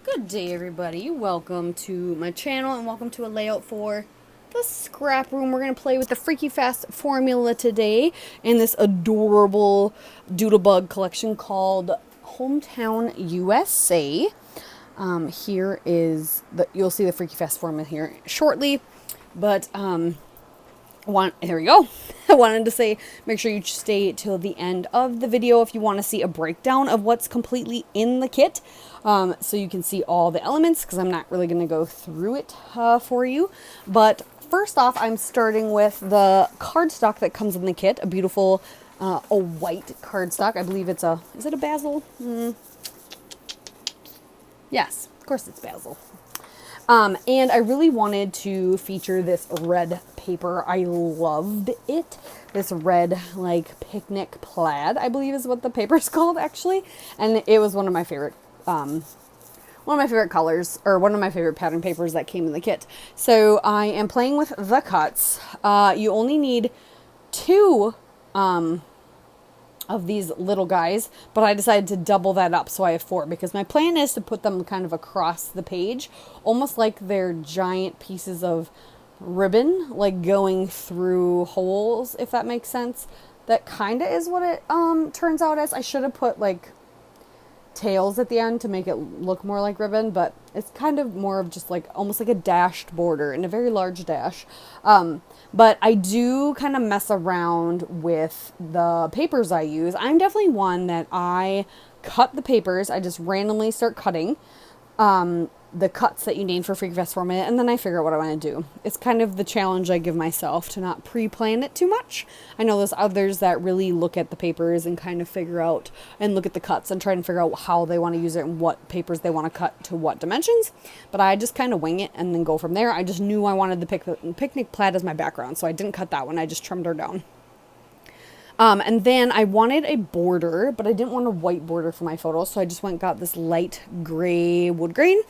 Good day, everybody. Welcome to my channel and welcome to a layout for the scrap room. We're going to play with the Freaky Fast formula today in this adorable Doodlebug collection called Hometown USA. Here is you'll see the Freaky Fast formula here shortly, but here we go. I wanted to say, make sure you stay till the end of the video if you want to see a breakdown of what's completely in the kit, so you can see all the elements, because I'm not really going to go through it for you. But first off, I'm starting with the cardstock that comes in the kit, a beautiful a white cardstock. I believe it's is it a basil? Yes, of course it's basil. And I really wanted to feature this red paper. I loved it. This red, like, picnic plaid, I believe is what the paper's called, actually. And it was one of my favorite colors, or one of my favorite pattern papers that came in the kit. So I am playing with the cuts. You only need two, of these little guys, but I decided to double that up, so I have four, because my plan is to put them kind of across the page, almost like they're giant pieces of ribbon, like going through holes, if that makes sense. That kind of is what it turns out as. I should have put like tails at the end to make it look more like ribbon, but it's kind of more of just like almost like a dashed border and a very large dash. But I do kind of mess around with the papers I use. I'm definitely one that I cut the papers. I just randomly start cutting the cuts that you need for Freaky Fest formula, and then I figure out what I want to do. It's kind of the challenge I give myself to not pre-plan it too much. I know there's others that really look at the papers and kind of figure out and look at the cuts and try and figure out how they want to use it and what papers they want to cut to what dimensions. But I just kind of wing it and then go from there. I just knew I wanted the picnic plaid as my background, so I didn't cut that one. I just trimmed her down. And then I wanted a border, but I didn't want a white border for my photo, so I just went and got this light gray wood grain,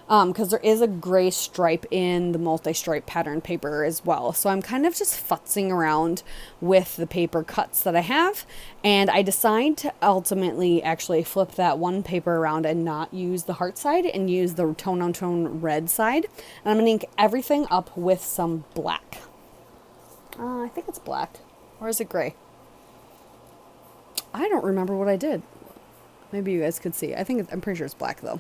because there is a gray stripe in the multi-stripe pattern paper as well. So I'm kind of just futzing around with the paper cuts that I have, and I decide to ultimately actually flip that one paper around and not use the heart side and use the tone-on-tone red side. And I'm going to ink everything up with some black. I think it's black. Or is it gray? I don't remember what I did. Maybe you guys could see. I'm pretty sure it's black though.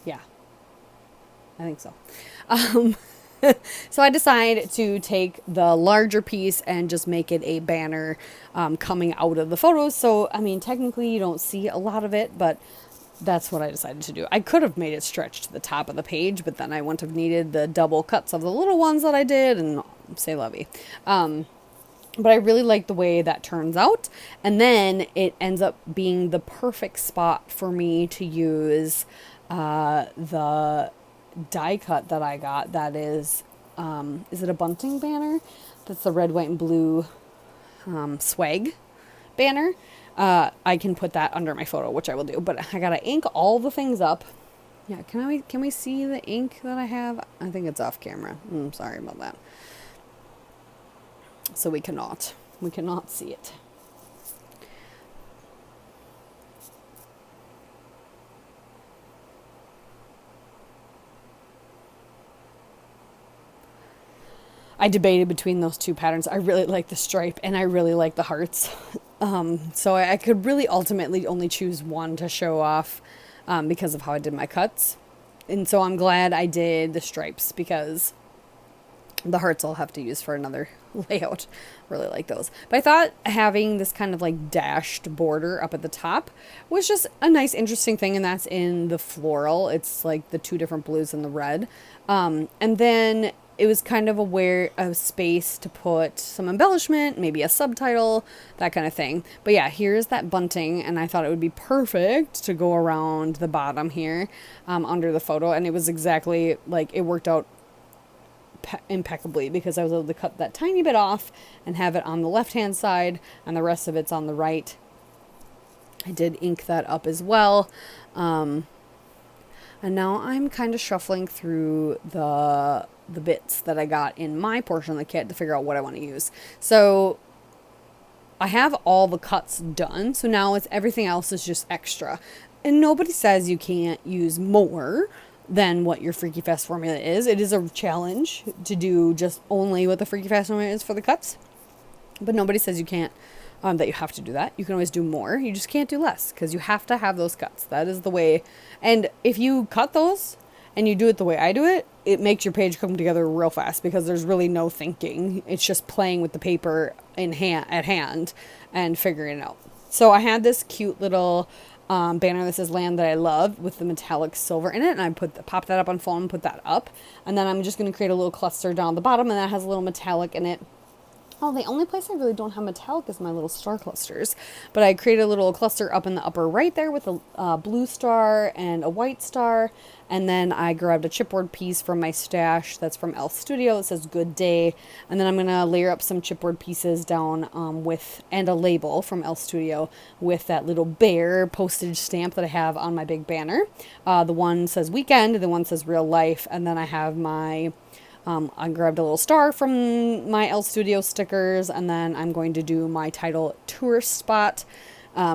Yeah, I think so. So I decided to take the larger piece and just make it a banner coming out of the photos. So, I mean, technically you don't see a lot of it, but that's what I decided to do. I could have made it stretch to the top of the page, but then I wouldn't have needed the double cuts of the little ones that I did, and say lovey. But I really like the way that turns out. And then it ends up being the perfect spot for me to use the die cut that I got. That is it a bunting banner? That's the red, white, and blue swag banner. I can put that under my photo, which I will do. But I gotta ink all the things up. Yeah, can we see the ink that I have? I think it's off camera. Sorry about that. So we cannot see it. I debated between those two patterns. I really like the stripe and I really like the hearts. So I could really ultimately only choose one to show off because of how I did my cuts. And so I'm glad I did the stripes, because the hearts I'll have to use for another layout. Really like those. But I thought having this kind of like dashed border up at the top was just a nice, interesting thing. And that's in the floral. It's like the two different blues and the red. And then it was kind of a space to put some embellishment, maybe a subtitle, that kind of thing. But yeah, here's that bunting, and I thought it would be perfect to go around the bottom here under the photo. And it was exactly like, it worked out impeccably, because I was able to cut that tiny bit off and have it on the left hand side and the rest of it's on the right. I did ink that up as well. And now I'm kind of shuffling through the bits that I got in my portion of the kit to figure out what I want to use. So I have all the cuts done, so now it's everything else is just extra. And nobody says you can't use more than what your Freaky Fast formula is. It is a challenge to do just only what the Freaky Fast formula is for the cuts. But nobody says you can't, that you have to do that. You can always do more. You just can't do less because you have to have those cuts. That is the way. And if you cut those and you do it the way I do it, it makes your page come together real fast because there's really no thinking. It's just playing with the paper at hand and figuring it out. So I had this cute little banner that says Land That I Love with the metallic silver in it, and I pop that up on foam, put that up, and then I'm just going to create a little cluster down the bottom, and that has a little metallic in it. Oh, the only place I really don't have metallic is my little star clusters. But I created a little cluster up in the upper right there with a blue star and a white star. And then I grabbed a chipboard piece from my stash that's from Elf Studio. It says Good Day. And then I'm going to layer up some chipboard pieces down and a label from Elf Studio with that little bear postage stamp that I have on my big banner. The one says Weekend, the one says Real Life. And then I have my... I grabbed a little star from my L Studio stickers, and then I'm going to do my title tourist spot,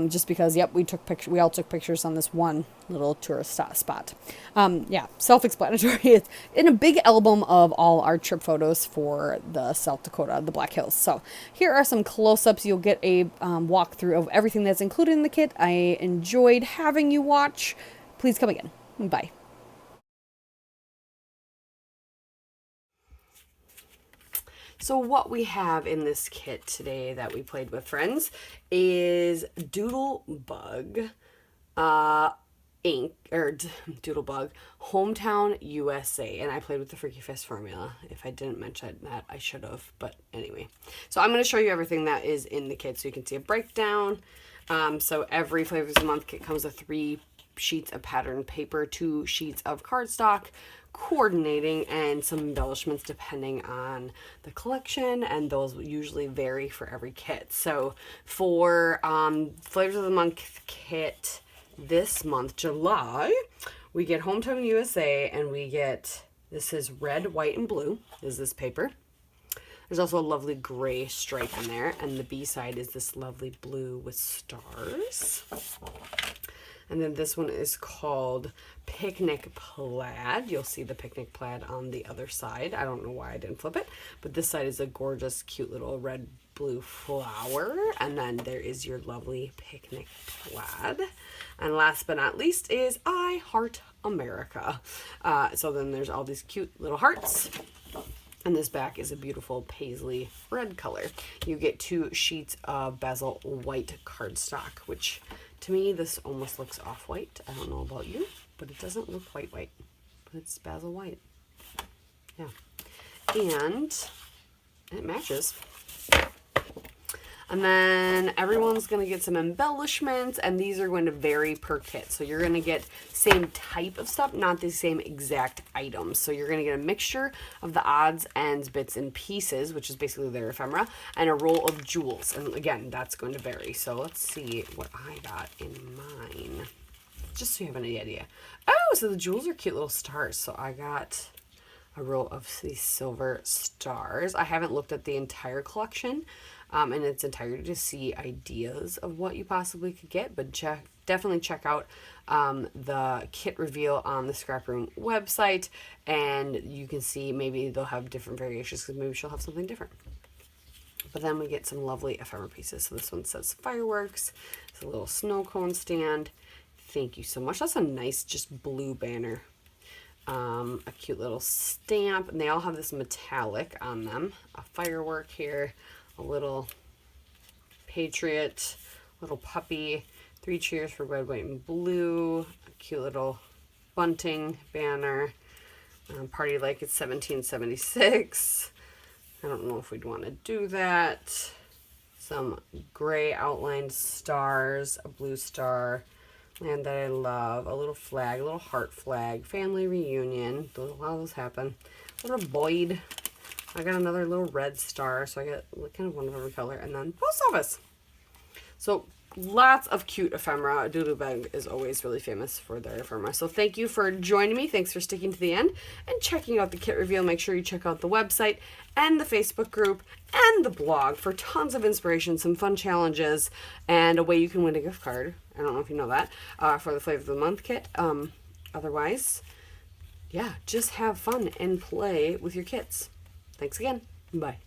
just because, yep, we all took pictures on this one little tourist spot. Yeah, self-explanatory. It's in a big album of all our trip photos for the South Dakota, the Black Hills. So here are some close-ups. You'll get a walkthrough of everything that's included in the kit. I enjoyed having you watch. Please come again. Bye. So what we have in this kit today that we played with friends is Doodlebug ink, or Doodlebug Hometown USA, and I played with the Freaky Fist formula. If I didn't mention that, I should have, but anyway. So I'm going to show you everything that is in the kit so you can see a breakdown. So every Flavors of the Month kit comes with 3 sheets of pattern paper, 2 sheets of cardstock, coordinating, and some embellishments depending on the collection, and those usually vary for every kit. So for Flavors of the Month kit this month, July, we get Hometown USA, and we get, this is red, white, and blue is this paper. There's also a lovely gray stripe in there, and the B side is this lovely blue with stars. And then this one is called Picnic Plaid. You'll see the Picnic Plaid on the other side. I don't know why I didn't flip it, but this side is a gorgeous, cute little red, blue flower. And then there is your lovely Picnic Plaid. And last but not least is I Heart America. So then there's all these cute little hearts. And this back is a beautiful paisley red color. You get 2 sheets of bezel white cardstock, which to me this almost looks off-white. I don't know about you, but it doesn't look white, but it's bezel white. Yeah. And it matches. And then everyone's going to get some embellishments, and these are going to vary per kit. So you're going to get same type of stuff, not the same exact items. So you're going to get a mixture of the odds, ends, bits, and pieces, which is basically their ephemera, and a roll of jewels. And again, that's going to vary. So let's see what I got in mine, just so you have any idea. Oh, so the jewels are cute little stars. So I got a row of these silver stars. I haven't looked at the entire collection in its entirety to see ideas of what you possibly could get, but definitely check out the kit reveal on the ScrapRoom website, and you can see maybe they'll have different variations because maybe she'll have something different. But then we get some lovely ephemera pieces. So this one says fireworks. It's a little snow cone stand. Thank you so much. That's a nice just blue banner. A cute little stamp, and they all have this metallic on them. A firework here, a little patriot, little puppy, 3 cheers for red, white, and blue, a cute little bunting banner, party like it's 1776. I don't know if we'd want to do that. Some gray outlined stars, a blue star, Land That I Love, a little flag, a little heart flag, family reunion. A lot of those happen. A little Boyd. I got another little red star, so I got kind of one of every color. And then post office. So lots of cute ephemera. Doodlebug is always really famous for their ephemera. So thank you for joining me. Thanks for sticking to the end and checking out the kit reveal. Make sure you check out the website and the Facebook group and the blog for tons of inspiration, some fun challenges, and a way you can win a gift card. I don't know if you know that, for the Flavor of the Month kit. Otherwise, yeah, just have fun and play with your kits. Thanks again. Bye.